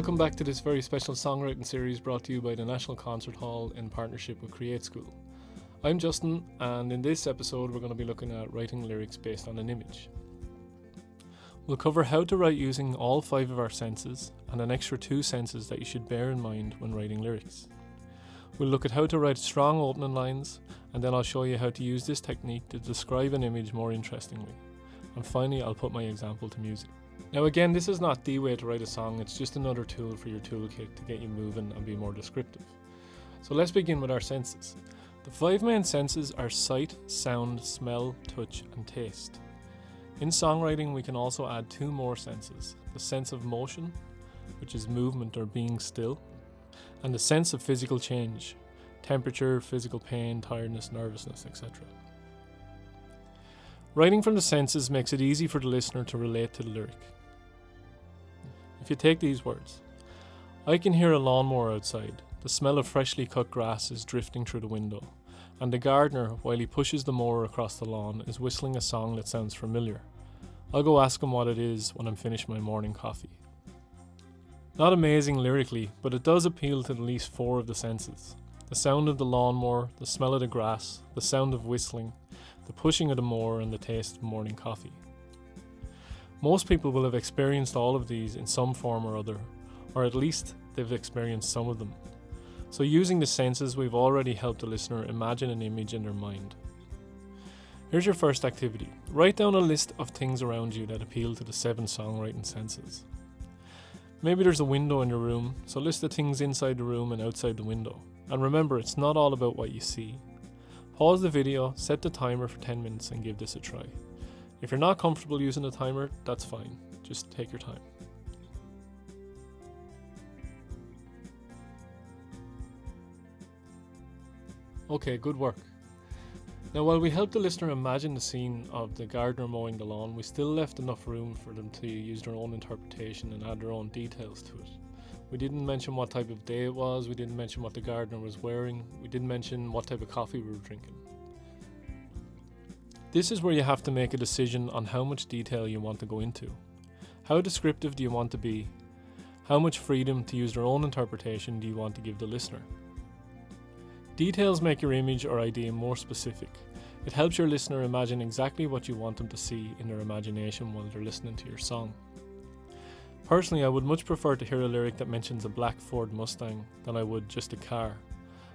Welcome back to this very special songwriting series brought to you by the National Concert Hall in partnership with Createschool. I'm Justin, and in this episode we're going to be looking at writing lyrics based on an image. We'll cover how to write using all 5 of our senses and an extra 2 senses that you should bear in mind when writing lyrics. We'll look at how to write strong opening lines, and then I'll show you how to use this technique to describe an image more interestingly. And finally, I'll put my example to music. Now again, this is not the way to write a song, it's just another tool for your toolkit to get you moving and be more descriptive. So let's begin with our senses. The 5 main senses are sight, sound, smell, touch and taste. In songwriting we can also add 2 more senses, the sense of motion, which is movement or being still, and the sense of physical change, temperature, physical pain, tiredness, nervousness, etc. Writing from the senses makes it easy for the listener to relate to the lyric. If you take these words, I can hear a lawnmower outside, the smell of freshly cut grass is drifting through the window, and the gardener, while he pushes the mower across the lawn, is whistling a song that sounds familiar. I'll go ask him what it is when I'm finished my morning coffee. Not amazing lyrically, but it does appeal to at least 4 of the senses. The sound of the lawnmower, the smell of the grass, the sound of whistling, the pushing of the mower and the taste of morning coffee. Most people will have experienced all of these in some form or other, or at least they've experienced some of them. So using the senses, we've already helped the listener imagine an image in their mind. Here's your first activity. Write down a list of things around you that appeal to the 7 songwriting senses. Maybe there's a window in your room, so list the things inside the room and outside the window. And remember, it's not all about what you see. Pause the video, set the timer for 10 minutes and give this a try. If you're not comfortable using a timer, that's fine. Just take your time. Okay, good work. Now while we helped the listener imagine the scene of the gardener mowing the lawn, we still left enough room for them to use their own interpretation and add their own details to it. We didn't mention what type of day it was, we didn't mention what the gardener was wearing, we didn't mention what type of coffee we were drinking. This is where you have to make a decision on how much detail you want to go into. How descriptive do you want to be? How much freedom to use their own interpretation do you want to give the listener? Details make your image or idea more specific. It helps your listener imagine exactly what you want them to see in their imagination while they're listening to your song. Personally, I would much prefer to hear a lyric that mentions a black Ford Mustang than I would just a car.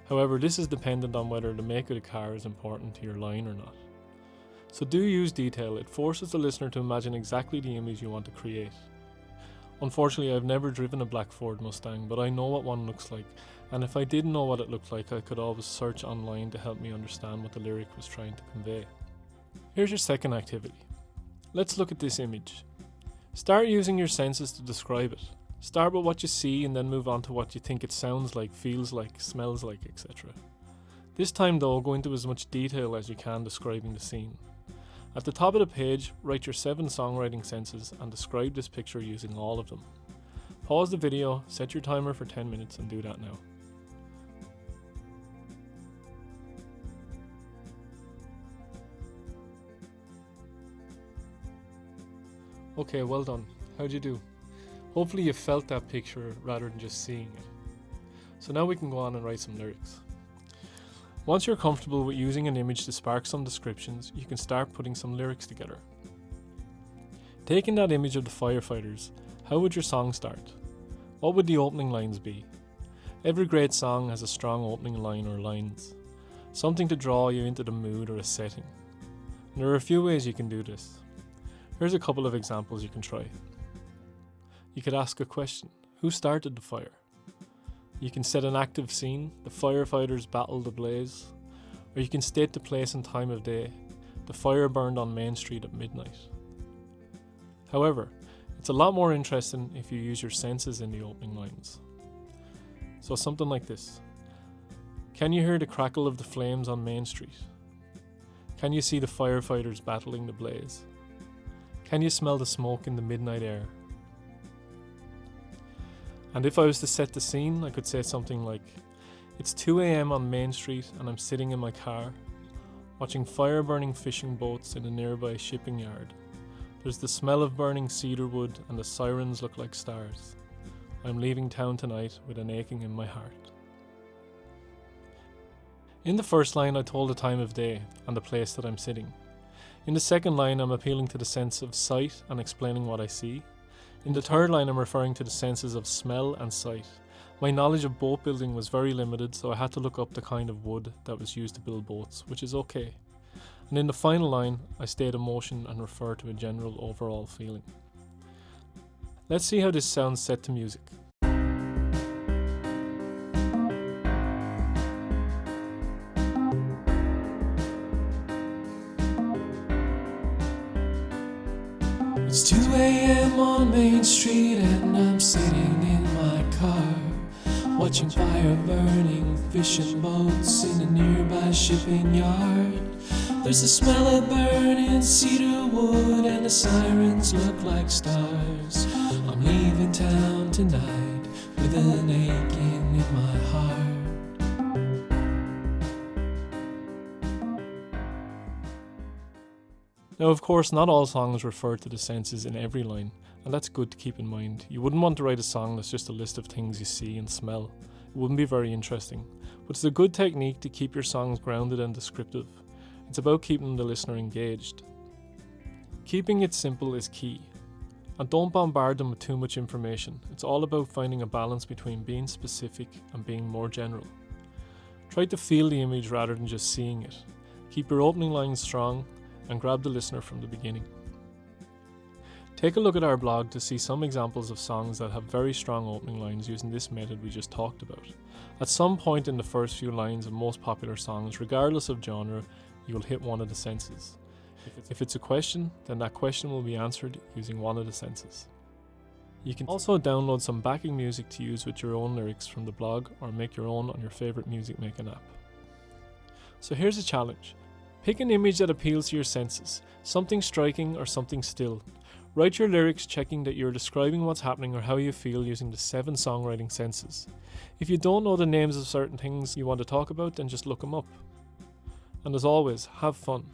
However, this is dependent on whether the make of the car is important to your line or not. So do use detail, it forces the listener to imagine exactly the image you want to create. Unfortunately, I've never driven a black Ford Mustang, but I know what one looks like, and if I didn't know what it looked like, I could always search online to help me understand what the lyric was trying to convey. Here's your second activity. Let's look at this image. Start using your senses to describe it. Start with what you see and then move on to what you think it sounds like, feels like, smells like, etc. This time though, go into as much detail as you can describing the scene. At the top of the page, write your 7 songwriting senses and describe this picture using all of them. Pause the video, set your timer for 10 minutes and do that now. Okay, well done. How'd you do? Hopefully you felt that picture rather than just seeing it. So now we can go on and write some lyrics. Once you're comfortable with using an image to spark some descriptions, you can start putting some lyrics together. Taking that image of the firefighters, how would your song start? What would the opening lines be? Every great song has a strong opening line or lines, something to draw you into the mood or a setting. And there are a few ways you can do this. Here's a couple of examples you can try. You could ask a question. Who started the fire? You can set an active scene, the firefighters battle the blaze, or you can state the place and time of day, the fire burned on Main Street at midnight. However, it's a lot more interesting if you use your senses in the opening lines. So something like this. Can you hear the crackle of the flames on Main Street? Can you see the firefighters battling the blaze? Can you smell the smoke in the midnight air? And if I was to set the scene, I could say something like, it's 2 a.m. on Main Street and I'm sitting in my car, watching fire-burning fishing boats in a nearby shipping yard. There's the smell of burning cedar wood and the sirens look like stars. I'm leaving town tonight with an aching in my heart. In the first line, I told the time of day and the place that I'm sitting. In the second line, I'm appealing to the sense of sight and explaining what I see. In the third line, I'm referring to the senses of smell and sight. My knowledge of boat building was very limited, so I had to look up the kind of wood that was used to build boats, which is okay. And in the final line, I state emotion and refer to a general overall feeling. Let's see how this sounds set to music. It's 2 a.m. on Main Street and I'm sitting in my car, watching fire burning, fishing boats in a nearby shipping yard. There's the smell of burning cedar wood and the sirens look like stars. I'm leaving town tonight with an aching in my heart. Now, of course, not all songs refer to the senses in every line, and that's good to keep in mind. You wouldn't want to write a song that's just a list of things you see and smell. It wouldn't be very interesting, but it's a good technique to keep your songs grounded and descriptive. It's about keeping the listener engaged. Keeping it simple is key, and don't bombard them with too much information. It's all about finding a balance between being specific and being more general. Try to feel the image rather than just seeing it. Keep your opening lines strong and grab the listener from the beginning. Take a look at our blog to see some examples of songs that have very strong opening lines using this method we just talked about. At some point in the first few lines of most popular songs, regardless of genre, you will hit one of the senses. If it's a question, then that question will be answered using one of the senses. You can also download some backing music to use with your own lyrics from the blog or make your own on your favourite music making app. So here's a challenge. Pick an image that appeals to your senses, something striking or something still. Write your lyrics checking that you're describing what's happening or how you feel using the 7 songwriting senses. If you don't know the names of certain things you want to talk about, then just look them up. And as always, have fun.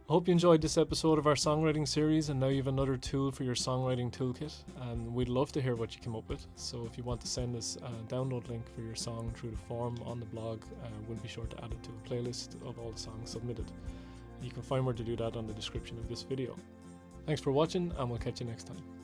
I hope you enjoyed this episode of our songwriting series, and now you have another tool for your songwriting toolkit, and we'd love to hear what you came up with. So if you want to send us a download link for your song through the form on the blog, we'll be sure to add it to a playlist of all the songs submitted. You can find where to do that on the description of this video. Thanks for watching, and we'll catch you next time.